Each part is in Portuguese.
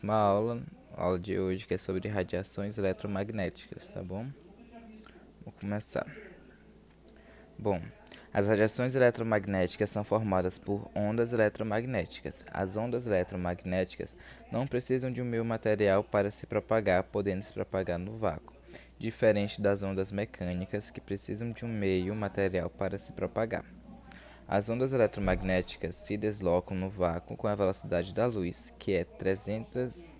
Uma aula de hoje que é sobre radiações eletromagnéticas, tá bom? Vou começar. Bom, as radiações eletromagnéticas são formadas por ondas eletromagnéticas. As ondas eletromagnéticas não precisam de um meio material para se propagar, podendo se propagar no vácuo, diferente das ondas mecânicas que precisam de um meio material para se propagar. As ondas eletromagnéticas se deslocam no vácuo com a velocidade da luz, que é 300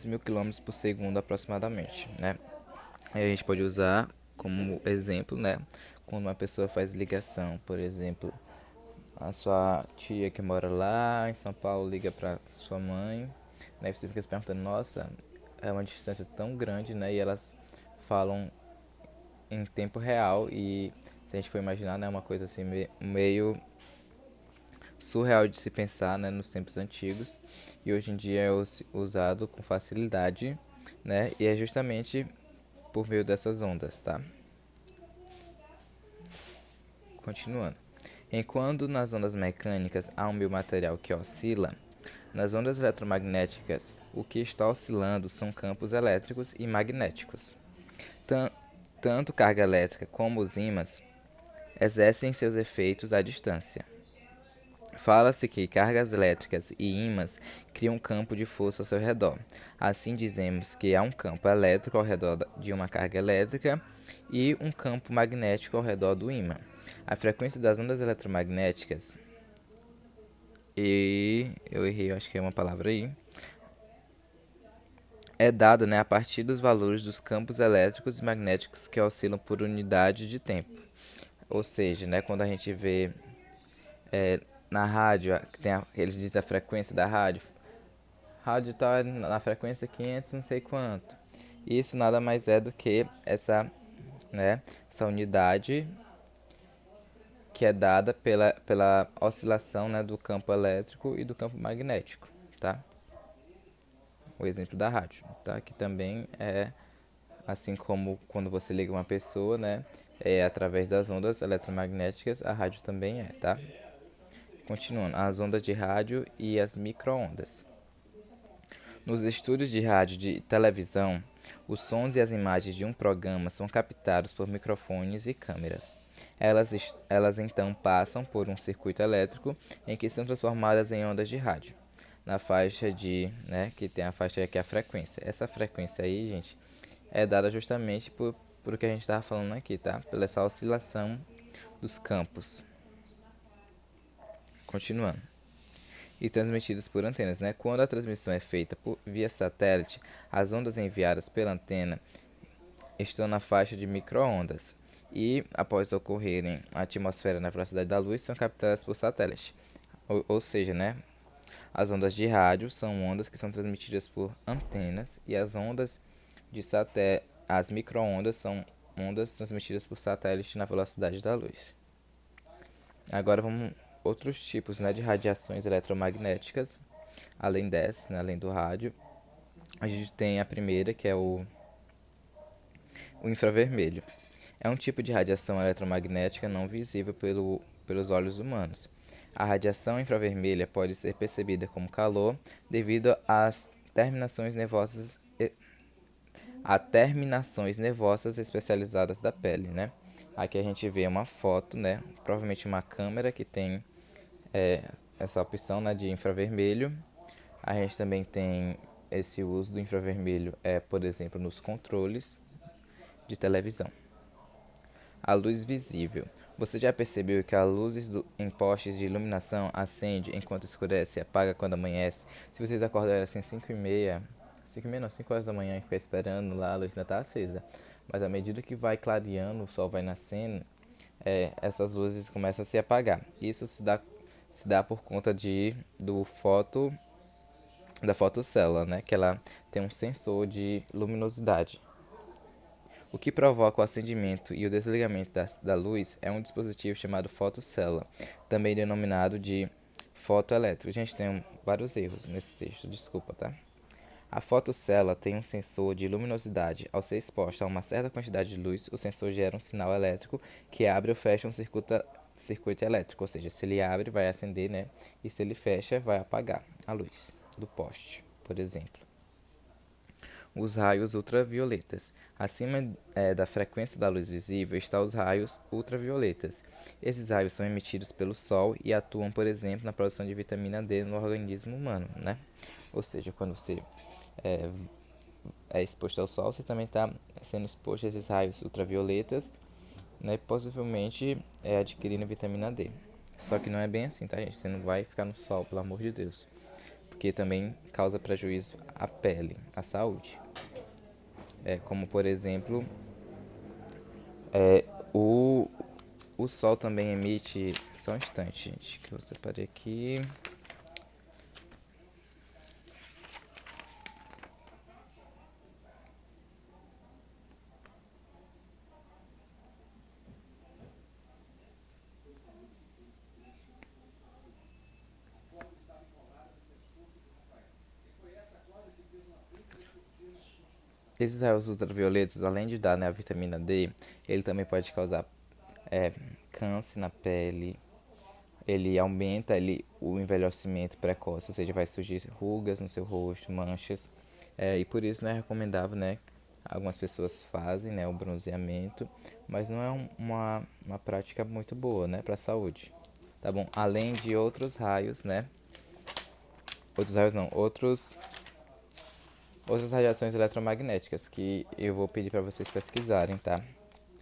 mil quilômetros por segundo aproximadamente, né? Aí a gente pode usar como exemplo, né? Quando uma pessoa faz ligação, por exemplo, a sua tia que mora lá em São Paulo liga para sua mãe, né? Você fica se perguntando, nossa, é uma distância tão grande, né? E elas falam em tempo real e se a gente for imaginar, né, uma coisa assim meio surreal de se pensar, né, nos tempos antigos e hoje em dia é usado com facilidade, né? E é justamente por meio dessas ondas, tá? Continuando. Enquanto nas ondas mecânicas há um meio material que oscila, nas ondas eletromagnéticas o que está oscilando são campos elétricos e magnéticos. Tan Tanto carga elétrica como os ímãs exercem seus efeitos à distância. Fala-se que cargas elétricas e ímãs criam um campo de força ao seu redor. Assim dizemos que há um campo elétrico ao redor de uma carga elétrica e um campo magnético ao redor do ímã. A frequência das ondas eletromagnéticas eu errei, eu acho que é uma palavra aí, é dada, né, a partir dos valores dos campos elétricos e magnéticos que oscilam por unidade de tempo. Ou seja, né, quando a gente vê na rádio, eles dizem a frequência da rádio, rádio está na frequência 500 não sei quanto. Isso nada mais é do que essa unidade que é dada pela oscilação, né, do campo elétrico e do campo magnético, tá? O exemplo da rádio, tá? Que também é assim como quando você liga uma pessoa, né, é através das ondas eletromagnéticas, a rádio também é, tá? Continuando, as ondas de rádio e as microondas. Nos estúdios de rádio e de televisão, os sons e as imagens de um programa são captados por microfones e câmeras. Elas então passam por um circuito elétrico em que são transformadas em ondas de rádio. Na faixa que tem a faixa que é a frequência. Essa frequência aí, gente, é dada justamente por o que a gente estava falando aqui, tá? Pela essa oscilação dos campos. Continuando. E transmitidas por antenas, né? Quando a transmissão é feita via satélite, as ondas enviadas pela antena estão na faixa de microondas e, após ocorrerem a atmosfera na velocidade da luz, são captadas por satélite. Ou seja, né? As ondas de rádio são ondas que são transmitidas por antenas e as ondas de satélite, as microondas são ondas transmitidas por satélite na velocidade da luz. Agora vamos outros tipos, né, de radiações eletromagnéticas, além dessas, né, além do rádio. A gente tem a primeira, que é o infravermelho. É um tipo de radiação eletromagnética não visível pelos olhos humanos. A radiação infravermelha pode ser percebida como calor devido às terminações nervosas especializadas da pele, né? Aqui a gente vê uma foto, né? Provavelmente uma câmera que tem essa opção, né, de infravermelho. A gente também tem esse uso do infravermelho, por exemplo, nos controles de televisão. A luz visível. Você já percebeu que as luzes em postes de iluminação acende enquanto escurece e apaga quando amanhece? Se vocês acordarem assim 5h30, 5h30 não, 5 horas da manhã e ficar esperando lá, a luz ainda está acesa. Mas à medida que vai clareando, o sol vai nascendo, essas luzes começam a se apagar. Isso se dá por conta da fotocélula, né? Que ela tem um sensor de luminosidade. O que provoca o acendimento e o desligamento da luz é um dispositivo chamado fotocélula, também denominado de fotoelétrico. Gente, tem vários erros nesse texto, desculpa, tá? A fotocélula tem um sensor de luminosidade. Ao ser exposta a uma certa quantidade de luz, o sensor gera um sinal elétrico que abre ou fecha um circuito elétrico. Ou seja, se ele abre, vai acender, né? E se ele fecha, vai apagar a luz do poste, por exemplo. Os raios ultravioletas. Acima da frequência da luz visível estão os raios ultravioletas. Esses raios são emitidos pelo Sol e atuam, por exemplo, na produção de vitamina D no organismo humano, né? Ou seja, quando você é, é exposto ao Sol, você também está sendo exposto a esses raios ultravioletas, né? Possivelmente adquirindo vitamina D. Só que não é bem assim, tá, gente? Você não vai ficar no Sol, pelo amor de Deus. Porque também causa prejuízo à pele, à saúde. Como por exemplo, o, o Sol também emite. Só um instante, gente, que eu separei aqui. Esses raios ultravioletos, além de dar, né, a vitamina D, ele também pode causar é, câncer na pele. Ele aumenta o envelhecimento precoce, ou seja, vai surgir rugas no seu rosto, manchas. E por isso não é recomendável, né? Algumas pessoas fazem, né, o bronzeamento, mas não é uma prática muito boa, né, para a saúde. Tá bom? Além de outros raios, né? Outros raios não, outras radiações eletromagnéticas que eu vou pedir para vocês pesquisarem, tá?